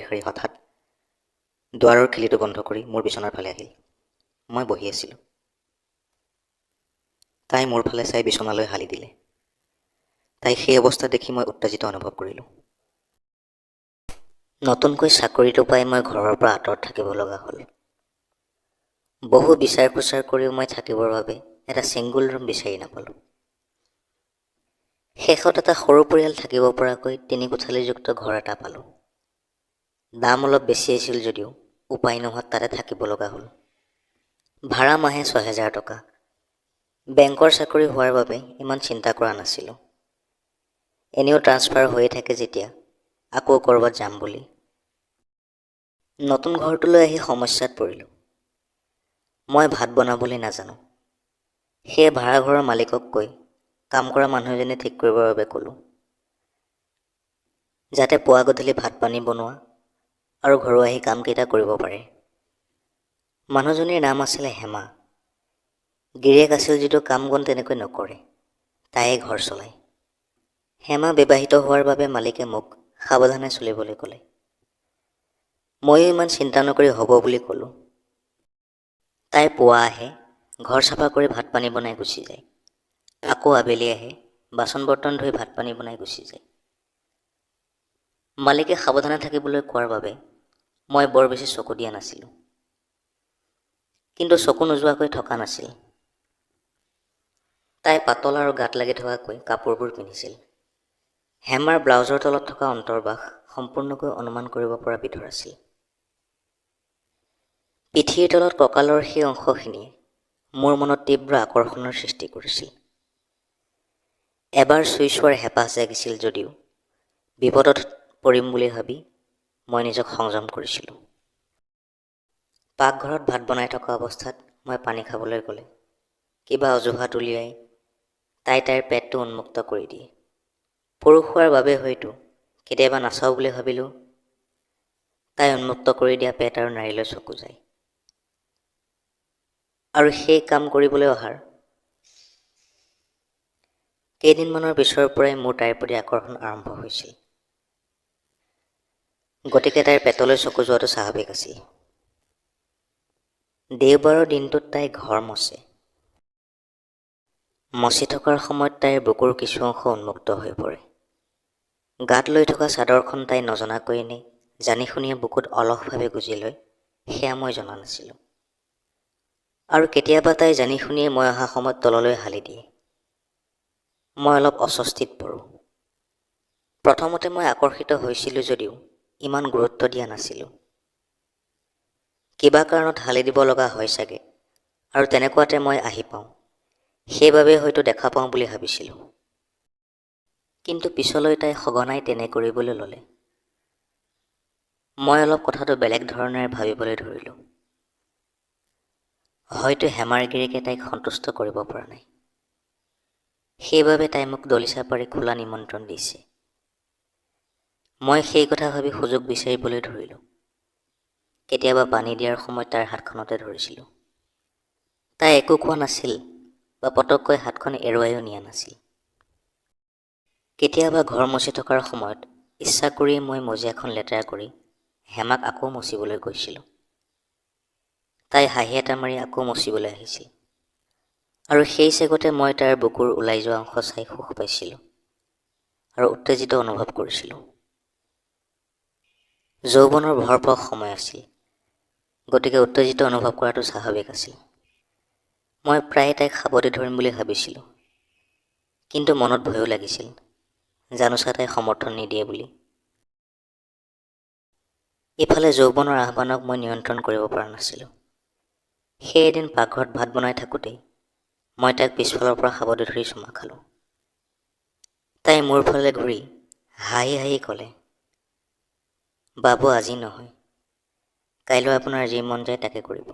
শাৰী শাৰী হঠাৎ দুৱাৰৰ খিলিটো বন্ধ কৰি মোৰ বিচনাৰ ফালে আহিল। মই বহি আছিলোঁ। তাই মোৰ ফালে চাই বিচনালৈ হালি দিলে। তাইক সেই অৱস্থা দেখি মই উত্তেজিত অনুভৱ কৰিলোঁ। নতুনকৈ চাকৰিটো পাই মই ঘৰৰ পৰা আঁতৰত থাকিব লগা হ'ল। বহু বিচাৰ খোচাৰ কৰিও মই থাকিবৰ বাবে এটা ছিংগুল ৰুম বিচাৰি নাপালোঁ। শেষত এটা সৰু পৰিয়াল থাকিব পৰাকৈ 3 কোঠালিযুক্ত ঘৰ এটা পালোঁ। দাম অলপ বেছি আছিল যদিও উপায় নোহোৱাত তাতে থাকিব লগা হ'ল। ভাড়া মাহে 6,000 টকা। বেংকৰ চাকৰি হোৱাৰ বাবে ইমান চিন্তা কৰা নাছিলোঁ। এনেও ট্ৰান্সফাৰ হৈয়ে থাকে যেতিয়া আকৌ ক'ৰবাত যাম বুলি। নতুন ঘৰটোলৈ আহি সমস্যাত পৰিলোঁ। মই ভাত বনাবলৈ নাজানো। সেয়ে ভাড়াঘৰৰ মালিকক কৈ কাম কৰা মানুহ এজনে ঠিক কৰিবৰ বাবে ক'লোঁ, যাতে পুৱা গধূলি ভাত পানী বনোৱা আৰু ঘৰুৱা আহি কামকেইটা কৰিব পাৰে। মানুহজনীৰ নাম আছিলে হেমা। গিৰিয়েক আছিল যদিও কাম বন তেনেকৈ নকৰে, তাইয়ে ঘৰ চলায়। হেমা বিবাহিত হোৱাৰ বাবে মালিকে মোক সাৱধানে চলিবলৈ ক'লে। ময়ো ইমান চিন্তা নকৰি হ'ব বুলি ক'লোঁ। তাই পুৱা আহে, ঘৰ চাফা কৰি ভাত পানী বনাই গুচি যায়। আকৌ আবেলি আহে, বাচন বৰ্তন ধুই ভাত পানী বনাই গুচি যায়। মালিকে সাৱধানে থাকিবলৈ কোৱাৰ বাবে মই বৰ বেছি চকু দিয়া নাছিলোঁ। কিন্তু চকু নোযোৱাকৈ থকা নাছিল। তাই পাতল আৰু গাত লাগি থকাকৈ কাপোৰবোৰ পিন্ধিছিল। হেমাৰ ব্লাউজৰ তলত থকা অন্তৰ্বাস সম্পূৰ্ণকৈ অনুমান কৰিব পৰা বিধৰ আছিল। পিঠিৰ তলত কঁকালৰ সেই অংশখিনিয়ে মোৰ মনত তীব্ৰ আকৰ্ষণৰ সৃষ্টি কৰিছিল। এবাৰ চুই চোৱাৰ হেঁপাহ জাগিছিল যদিও বিপদত পৰিম বুলি ভাবি মই নিজক সংযম কৰিছিলোঁ। পাকঘৰত ভাত বনাই থকা অৱস্থাত মই পানী খাবলৈ গ'লে কিবা অজুহাত উলিয়াই তাইৰ পেটটো উন্মুক্ত কৰি দিয়ে। পুৰুষ হোৱাৰ বাবে হয়তো কেতিয়াবা নাচাওঁ বুলি ভাবিলোঁ তাই উন্মুক্ত কৰি দিয়া পেট আৰু নাড়ীলৈ চকু যায়। আৰু সেই কাম কৰিবলৈ অহাৰ কেইদিনমানৰ পিছৰ পৰাই মোৰ তাইৰ প্ৰতি আকৰ্ষণ আৰম্ভ হৈছিল। গতিকে তাইৰ পেটলৈ চকু যোৱাটো স্বাভাৱিক আছিল। দেওবাৰৰ দিনটোত তাই ঘৰ মচে। মচি থকাৰ সময়ত তাইৰ বুকুৰ কিছু অংশ উন্মুক্ত হৈ পৰে। গাত লৈ থকা চাদৰখন তাই নজনাকৈ নে জানি শুনিয়ে বুকুত অলসভাৱে গুজি লয়, সেয়া মই জনা নাছিলোঁ। আৰু কেতিয়াবা তাই জানি শুনিয়ে মই অহা সময়ত তললৈ হালি দিয়ে। মই অলপ অস্বস্তিত পৰোঁ। প্ৰথমতে মই আকৰ্ষিত হৈছিলোঁ যদিও ইমান গুৰুত্ব দিয়া নাছিলোঁ। কিবা কাৰণত হালি দিব লগা হয় চাগে, আৰু তেনেকুৱাতে মই আহি পাওঁ, সেইবাবে হয়তো দেখা পাওঁ বুলি ভাবিছিলোঁ। কিন্তু পিছলৈ তাই সঘনাই তেনে কৰিবলৈ ল'লে। মই অলপ কথাটো বেলেগ ধৰণেৰে ভাবিবলৈ ধৰিলোঁ। হয়তো হেমাৰ গিৰিয়েকে তাইক সন্তুষ্ট কৰিব পৰা নাই। সেইবাবে তাই মোক দলিচা পাৰি খোলা নিমন্ত্ৰণ দিছে। মই সেই কথা ভাবি সুযোগ বিচাৰিবলৈ ধৰিলোঁ। কেতিয়াবা পানী দিয়াৰ সময়ত তাইৰ হাতখনতে ধৰিছিলোঁ। তাই একো কোৱা নাছিল বা পটককৈ হাতখন এৰুৱাইও নিয়া নাছিল। কেতিয়াবা ঘৰ মচি থকাৰ সময়ত ইচ্ছা কৰিয়ে মই মজিয়াখন লেতেৰা কৰি হেমাক আকৌ মচিবলৈ গৈছিলোঁ। তাই হাঁহি এটা মাৰি আকৌ মচিবলৈ আহিছিল। আৰু সেই চেগতে মই তাইৰ বুকুৰ ওলাই যোৱা অংশ চাই সুখ পাইছিলোঁ আৰু উত্তেজিত অনুভৱ কৰিছিলোঁ। যৌৱনৰ ভৰপক সময় আছিল, গতিকে উত্তেজিত অনুভৱ কৰাটো স্বাভাৱিক আছিল। মই প্ৰায় তাইক সাৱটি ধৰিম বুলি ভাবিছিলোঁ, কিন্তু মনত ভয়ো লাগিছিল, জানোচা তাই সমৰ্থন নিদিয়ে বুলি। ইফালে যৌৱনৰ আহ্বানক মই নিয়ন্ত্ৰণ কৰিব পৰা নাছিলোঁ। সেই এদিন পাকঘৰত ভাত বনাই থাকোঁতেই মই তাইক পিছফালৰ পৰা সাৱটি ধৰি চুমা খালোঁ। তাই মোৰ ফালে ঘূৰি হাঁহি হাঁহি ক'লে, বাবু আজি নহয়, কাইলৈ আপোনাৰ যি মন যায় তাকে কৰিব।